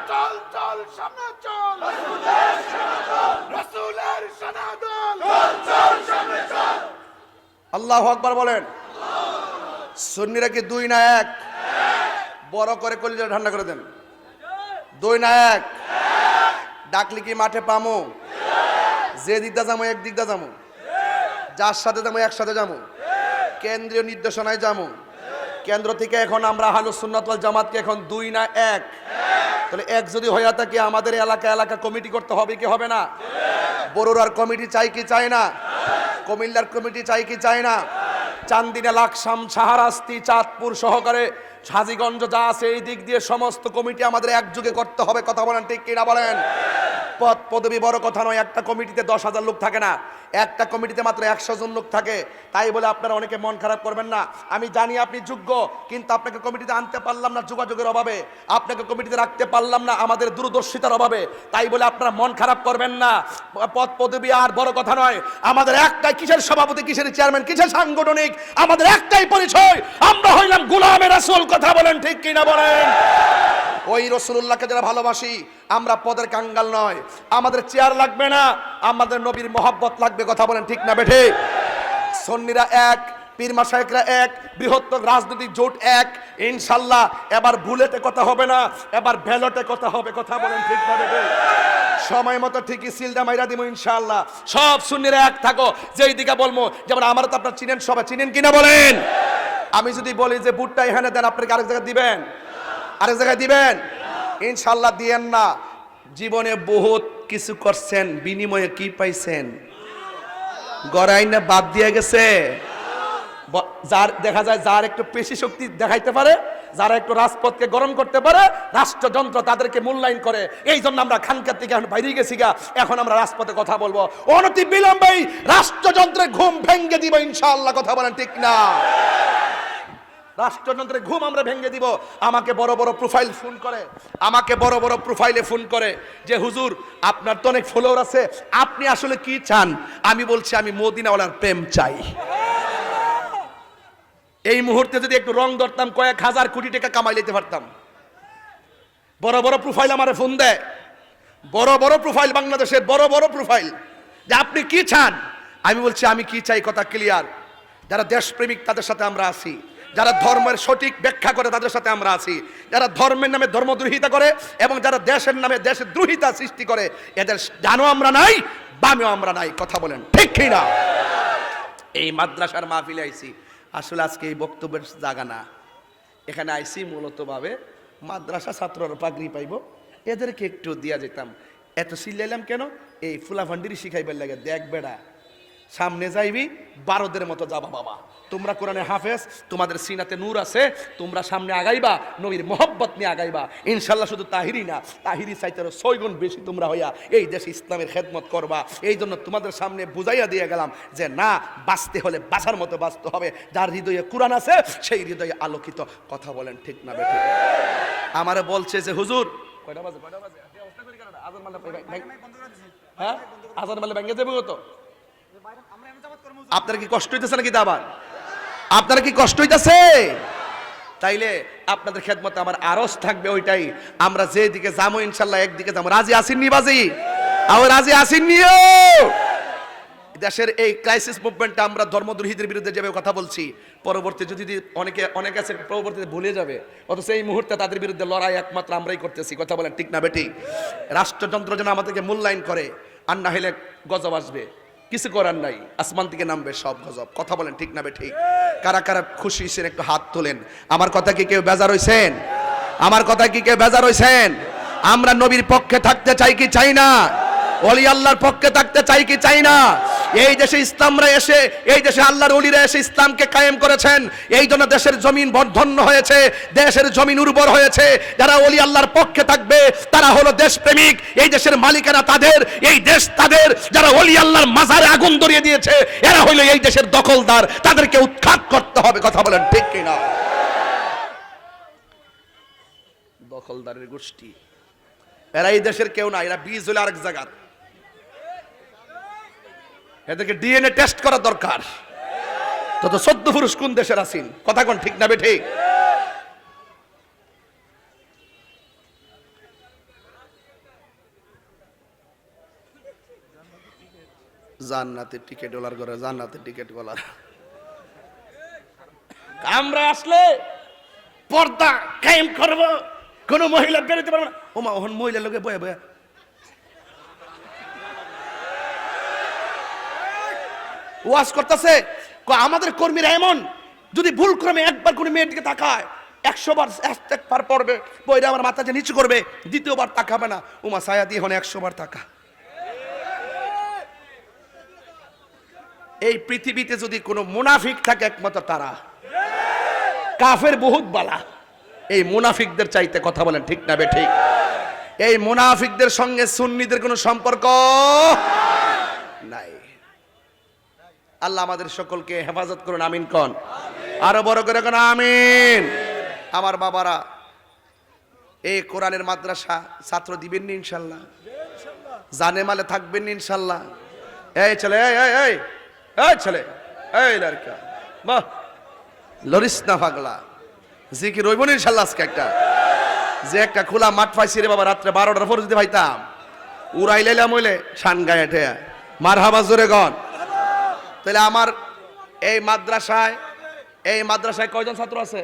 চল চল সামনে চল। আল্লাহু আকবার বলেন। সুন্নিরা কি দুই না এক? বড় করে কলিজা ঠান্ডা করে দেন। দুই না এক? ডাকলি কি মাঠে পামো? যে দিকটা যাবো এক দিকটা যাবো, যার সাথে যাবো একসাথে যাবো, কেন্দ্রীয় নির্দেশনায় যাবো। কেন্দ্র থেকে এখন আমরা আহলুস সুন্নাত ওয়াল জামাতকে এখন দুই না এক? তাহলে এক যদি হয়ে থাকে আমাদের এলাকা এলাকা কমিটি করতে হবে কি হবে না? বড়ুরার কমিটি চাই কি চাই না? কুমিল্লার কমিটি চাই কি চাই না? চান্দিনা, লাকসাম, শাহরাস্তি, চাঁদপুর সহকারে হাজীগঞ্জ যা আছে এই দিক দিয়ে সমস্ত কমিটি আমাদের একযোগে করতে হবে। কথা বলেন ঠিক কিনা বলেন? পদ পদবি বড় কথা নয়। একটা কমিটিতে 10,000 লোক থাকে না, একটা কমিটিতে মাত্র 100 জন লোক থাকে। তাই বলে আপনারা অনেকে মন খারাপ করবেন না। আমি জানি আপনি যোগ্য, কিন্তু আপনাকে কমিটিতে আনতে পারলাম না যোগাযোগের অভাবে, আপনাকে কমিটিতে রাখতে পারলাম না আমাদের দূরদর্শিতার অভাবে। তাই বলে আপনারা মন খারাপ করবেন না। পদ পদবি আর বড় কথা নয়, আমাদের একটাই, কিসের সভাপতি, কিসের চেয়ারম্যান, কিসের সাংগঠনিক, আমাদের একটাই পরিচয়, আমরা হইলাম গোলামে রাসূল। কথা বলেন ঠিক কিনা বলেন? ওই রাসূলুল্লাহকে যারা ভালোবাসি আমরা পদের কাঙ্গাল নয়। আমাদের চেয়ার লাগবে না, আমাদের নবীর মহব্বত লাগবে। কথা বলেন ঠিক না বেঠে? সুন্নিরা এক, পীর মাশায়েখরা এক, বৃহত্তর রাজনৈতিক জোট এক। ইনশাআল্লাহ এবার বুলেটে কথা হবে না, এবার ব্যালটে কথা হবে। কথা বলেন ঠিক না বেঠে? সময় মতো ঠিকই সিলটা মাইরা দিব ইনশাআল্লাহ। সব সুন্নিরা এক থাকো। যেই দিকে বলবো, যেমন আমার তো আপনারা চিনেন, সবাই চিনেন কিনা বলেন? আমি যদি বলি যে বুটটা এখানে দেন, আপনাকে আরেক জায়গায় দিবেন? আরেক জায়গায় দিবেন? ইনশাআল্লাহ দিয়েন না। জীবনে বহুত কিছু করছেন, বিনিময়ে কি পাইছেন? গড়াই না বাদ দিয়ে গেছে। যার দেখা যায়, যার একটু পেশি শক্তি দেখাইতে পারে, যারা একটু রাজপথকে গরম করতে পারে, রাষ্ট্রযন্ত্র তাদেরকে মূল্যায়ন করে। এই জন্য আমরা খানকার থেকে এখন বাইরে গেছি গা, এখন আমরা রাজপথে কথা বলবো। অনতি বিলম্বেই রাষ্ট্রযন্ত্রের ঘুম ভেঙে দিব ইনশাআল্লাহ। কথা বলেন ঠিক না? রাষ্ট্রযন্ত্রের ঘুম আমরা ভেঙে দিব। আমাকে বড় বড় প্রোফাইল ফোন করে, আমাকে বড় বড় প্রোফাইলে ফোন করে যে হুজুর আপনার তো অনেক ফলোয়ার আছে, আপনি আসলে কি চান? আমি বলছি আমি মদিনাওয়ালার প্রেম চাই। এই মুহূর্তে যদি একটু রং ধরতাম, কয়েক হাজার কোটি টাকা কামাই নিতে পারতাম। বড় বড় প্রোফাইল আমারে ফোন দেয়, বড় বড় প্রোফাইল, বাংলাদেশের বড় বড় প্রোফাইল, যে আপনি কি চান? আমি বলছি আমি কি চাই কথা ক্লিয়ার। যারা দেশপ্রেমিক তাদের সাথে আমরা আছি, যারা ধর্মের সঠিক ব্যাখ্যা করে তাদের সাথে আমরা আছি, যারা ধর্মের নামে ধর্মদ্রোহিতা করে এবং যারা দেশের নামে দেশের দ্রোহিতা সৃষ্টি করে, এদের ডানও আমরা নাই, বামেও আমরা নাই। কথা বলেন ঠিক কি না? এই মাদ্রাসার মাহফিলে আইছি, আসলে আজকে এই বক্তব্যের জায়গা না। এখানে আইছি মূলত ভাবে মাদ্রাসা ছাত্ররা পাগড়ি পাইব, এদেরকে একটু দিয়া যেতাম। এত চিল্লাইলাম কেন? এই ফুলাফান্ডিরি শিখাইবার লাগে। দেখ বেড়া, সামনে যাইবি বারোদের মতো যাবা বাবা। তোমরা কোরআনে হাফেজ, তোমাদের সিনাতে নূর আছে, তোমরা সামনে আগাইবা, নবীর মোহব্বত নিয়ে আগাইবা ইনশাল্লাহ। শুধু তাহিরি না, তাহিরি চাইতে 6 গুণ বেশি তোমরা হইয়া এই দেশে ইসলামের খেদমত করবা। এই জন্য তোমাদের সামনে বুঝাইয়া দিয়ে গেলাম যে না, বাঁচতে হলে বাঁচার মতো বাঁচতে হবে। যার হৃদয়ে কোরআন আছে সেই হৃদয়ে আলোকিত। কথা বলেন ঠিক না বেঠিক? আমারে বলছে যে হুজুর কয়টা বাজে, কয়টা বাজে আজান মারলে, হ্যাঁ আজান মারলে ভেঙে যাবে তো। আপনার কি কষ্ট হইতেছে নাকি? আবার আপনার কি কষ্ট হইতেছে? তাইলে আপনাদের খেদমতে আমার আরজ থাকবে ওইটাই, আমরা যে দিকে যাবো ইনশাল্লাহ একদিকে যাবো। রাজি আসেননি বাজি? আর রাজি আসেননিও? দেশের এই ক্রাইসিস মুভমেন্টটা আমরা ধর্মদ্রোহীদের বিরুদ্ধে যেভাবে কথা বলছি, পরবর্তী যদি অনেকে আছে পরবর্তীতে ভুলে যাবে, অথচ এই মুহূর্তে তাদের বিরুদ্ধে লড়াই একমাত্র আমরাই করতেছি। কথা বলেন ঠিক না বেটি? রাষ্ট্রযন্ত্র যেন আমাদেরকে মূল্যায়ন করে, আর না হলে গজব আসবে, কিছু করার নাই, আসমান থেকে নামবে সব গজব। কথা বলেন ঠিক না বেঠিক? কারা কারা খুশি হয়েছেন একটু হাত তোলেন। আমার কথা কি কেউ বেজার হইছেন? আমার কথা কি কেউ বেজার হইছেন? আমরা নবীর পক্ষে থাকতে চাই কি চাই না? ওলি আল্লাহর পক্ষে থাকতে চাই কি চাই না? এই দেশে ইসলামরা এসে, এই দেশে আল্লাহর ওলিরা এসে ইসলামকে কায়েম করেছেন। এই জন্য দেশের জমিন বর্ধন্য হয়েছে, দেশের জমিন উর্বর হয়েছে। যারা ওলি আল্লাহর পক্ষে থাকবে তারা হলো দেশপ্রেমিক। এই দেশের মালিকানা তাদের, এই দেশ তাদের। যারা ওলি আল্লাহর মাজারে আগুন ধরিয়ে দিয়েছে এরা হইলো এই দেশের দখলদার, তাদেরকে উৎখাত করতে হবে। কথা বলেন ঠিক কিনা? দখলদারের গোষ্ঠী এরা এই দেশের কেউ না, এরা বীজ হলো আরেক জায়গার। এদেরকে ডিএনএ টেস্ট করা দরকার। তত 14 পুরুষ কোন দেশের আছেন? কথা কোন ঠিক না বেঠিক? জান্নাতের টিকেট ওলার করে, জান্নাতের টিকেট ওলার আমরা আসলে পর্দা কায়েম করব, কোন মহিলা বেরোতে পারবে না। ওমা ওহন মহিলার লোকে বয়ে বয়ে ওয়াজ করতেছে, আমাদের কর্মীরা এমন, যদি ভুল ক্রমে একবার কোনো মেয়ের দিকে তাকায় 100 বার ইস্তেগফার পড়বে, বইরা আমার মাথাটা নিচু করবে, দ্বিতীয়বার তাকাবে না। ওমা ছায়া দিয়ে হনে 100 বার তাকা। এই পৃথিবীতে যদি কোনো মুনাফিক থাকে একমাত্র তারা। কাফের বহুত বালা, এই মুনাফিকদের চাইতে কথা বলেন ঠিক না বেঠিক? এই মুনাফিকদের সঙ্গে সুন্নিদের কোনো সম্পর্ক নাই। আল্লাহ আমাদের সকলকে হেফাজত করুন, আমিন কোন। আরো বড় করে কোন আমিন। আমার বাবারা, এই কোরআনের মাদ্রাসা ছাত্র দিবেন নি ইনশাল্লাহ? জানে মালে থাকবেন নি ইনশাল্লাহ? এই ছেলে, এই ছেলে, এই লড়কা, বাহ লরিস না পাগলা, জিকির রইব না ইনশাল্লাহ। আজকে যে একটা খোলা মাঠ পাইছি রে বাবা, রাত্রে 12টার পর যদি পাইতাম উড়াই লাইলাম হইলে শান গায়ে ঠে মার হাবা জোরে গন। তাহলে আমার এই মাদ্রাসায় কয়জন ছাত্র আছে?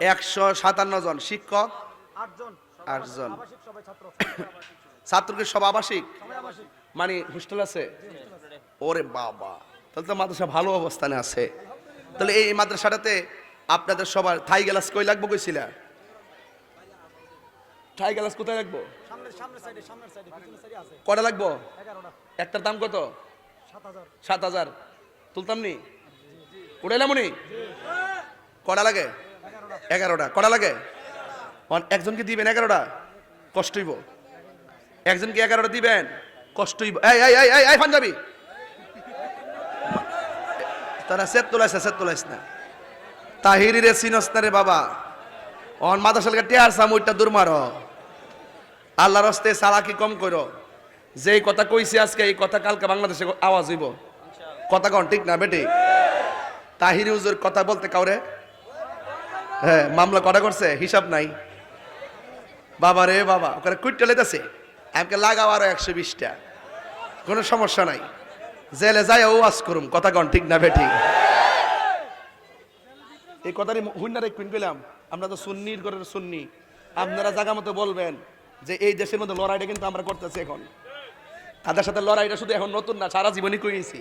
157 জন। শিক্ষক 8 জন। ছাত্রকে সব আবাসিক, মানে হোস্টেল আছে? ওরে বাবা, তাহলে তো মাদ্রাসা ভালো অবস্থানে আছে। তাহলে এই মাদ্রাসাটাতে আপনাদের সবার থাই গ্লাস কই লাগবো কইছিল? থাই গ্লাস কোথায় লাগবো? কটা লাগবো? একটার দাম কত? 7,000। তুলতাম নি? উড়াইলাম নি? কটা লাগে? 11টা। কটা লাগে? একজনকে দিবেন 11টা? কষ্ট হইব। একজনকে 11টা দিবেন? কষ্ট হইব। এই পাঞ্জাবি, তারা সেট তোলাইছ না। তাহিরি রে চিনস না রে বাবা, অন মাদ্রাসালকে টেয়ার সামুইটা দূর মারো। আল্লাহর রাস্তে চালাকি কম করো। যেই কথা কইছি আজকে, এই কথা কালকে বাংলাদেশে আওয়াজ হইব। কথা কন ঠিক না বেটি? তাহিরি হুজুর কথা বলতে কাউরে হ্যাঁ মামলা কটা করছে হিসাব নাই। বাবা রে বাবা, ওখানে কুইটটা লেতেছে, আমাকে লাগাও আরো 120টা, কোনো সমস্যা নাই। জেলে যায় ওয়াজ করুম। কথা কন ঠিক না বেটি? এই কথাটি হুন্নারে কুইন পেলাম। আমরা তো সুন্নির ঘরের সুন্নি, আপনারা জায়গা মতো বলবেন যে এই দেশের মধ্যে লড়াইটা কিন্তু আমরা করতেছি এখন। তাদের সাথে লড়াইটা শুধু এখন নতুন না, সারা জীবনই কইছি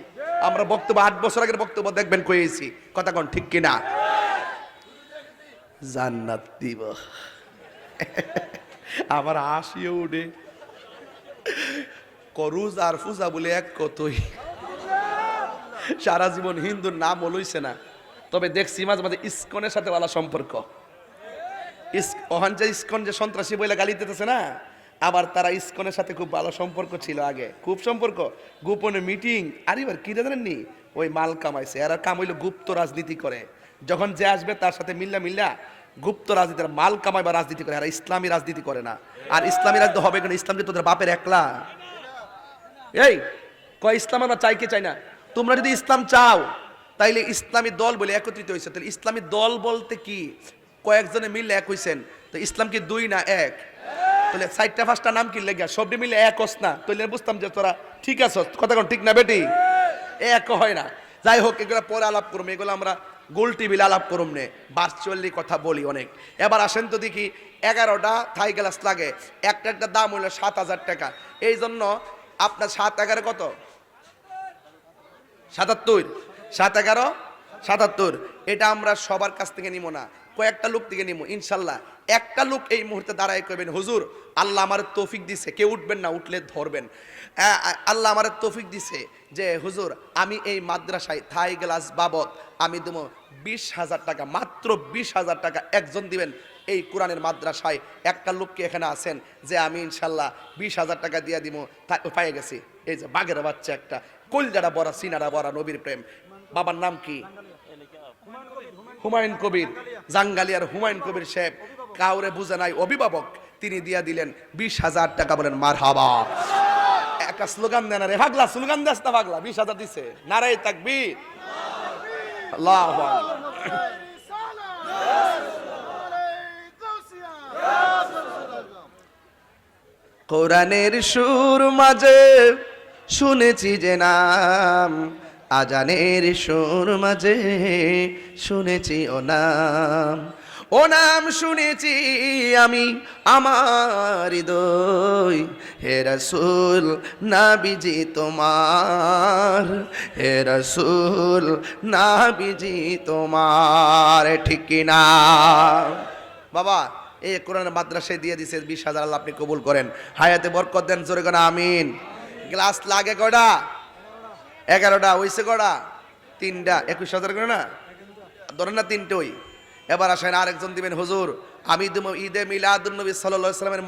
আমরা। বক্তব্য 8 বছর আগের বক্তব্য দেখবেন কইছি। কথা কন ঠিক কিনা? জান্নাত দিব আমার হাসিও উঠে। করুজ আর ফুজা বলে এক কতই, সারা জীবন হিন্দুর নাম লইছে না। তবে দেখছি মাঝে মাঝে ইসকনের সাথে ভালো সম্পর্ক। ওহান যে ইসকন যে সন্ত্রাসী বলে গালি দিতেছে না, আবার তারা ইসকনের সাথে খুব ভালো সম্পর্ক ছিল আগে, খুব সম্পর্ক। গোপনে মিটিং, আর এবার কি জানেননি, ওই মাল কামাইছে। এরা কাম হইলো গুপ্ত রাজনীতি করে। যখন যে আসবে তার সাথে মিল্লা গুপ্ত রাজনীতি, মাল কামাই বা রাজনীতি করে। এরা ইসলামী রাজনীতি করে না। আর ইসলামী রাজনীতি হবে কেন? ইসলাম কি তোদের বাপের একলা? এই কয় ইসলাম আমরা চাই কে চাই না? তোমরা যদি ইসলাম চাও তাইলে ইসলামী দল বলে একত্রিত হয়েছে। তাহলে ইসলামী দল বলতে কি? কয়েকজনে মিললে এক হইছেন। তো ইসলাম কি 2 না 1? তাহলে 4টা 5টা নাম কি লেগে সবটি মিলে এক হস না? তাহলে বুঝতাম যে তোরা ঠিক আছ। কথা কোন ঠিক না বেটি? এক হয় না। যাই হোক, এগুলো পরে আলাপ করুম। এগুলো আমরা গোল টিভিতে আলাপ করুম নে, ভার্চুয়ালি কথা বলি অনেক। এবার আসেন তো দেখি, 11টা থাই গ্লাস লাগে, একটা দাম হইলো 7,000 টাকা। এই জন্য আপনার 7-11 কত? 77। 7-11 77। এটা আমরা সবার কাছ থেকে নিব না, কয়েকটা লোক থেকে নিব ইনশাল্লাহ। একটা লোক এই মুহূর্তে দাঁড়ায় কইবেন, হুজুর আল্লাহ আমার তৌফিক দিছে, কেউ উঠবেন না, উঠলে ধরবেন। আল্লাহ আমার তৌফিক দিছে যে হুজুর আমি এই মাদ্রাসায় থাই গ্লাস বাবদ আমি দেবো 20,000 টাকা, মাত্র 20,000 টাকা। একজন দিবেন এই কোরআনের মাদ্রাসায়। একটা লোককে এখানে আছেন যে আমি ইনশাল্লাহ 20,000 টাকা দিয়ে দিব, পাইয়ে গেছি। এই যে বাঘের বাচ্চা একটা, কলজাটা বড়া, সিনারা বড়া, নবীর প্রেম। বাবার নাম কি? হুমায়ুন কবির, জাঙ্গালিয়ার হুমায়ুন কবির সাহেব, কাউরে বুঝে নাই, অভিভাবক। তিনি দিয়া দিলেন 20,000 টাকা। বলেন মারহাবা। একটা স্লোগান দেন রে পাগলা, স্লোগান দাস না পাগলা। 20,000 দিছে, নারায়ে তাকবীর, আল্লাহু আকবার। কোরআনের সুর মাঝে শুনেছি যে নাম, আজানের সুর মাঝে শুনেছি ও নাম, ও নাম শুনেছি আমি আমার হৃদয়। হে রাসূল নাবিজি তোমার, হে রাসূল নাবিজি তোমার, ঠিক কিনা? বাবা এই কোরআনের মাদ্রাসায় দিয়ে দিছে 20,000, আল্লাহ আপনি কবুল করেন, হায়াতে বরকত দেন, জোরে কোন আমিন। গ্লাস লাগে কয়টা? 11টা। হইছে কয়টা? 3টা। 21,000 করে না ধরেন না, 3টোই। এবার আসেন আরেকজন দিবেন হুজুর, আমি ঈদে মিলাদুন নবী সাল্লাল্লাহু আলাইহি ওয়াসাল্লামের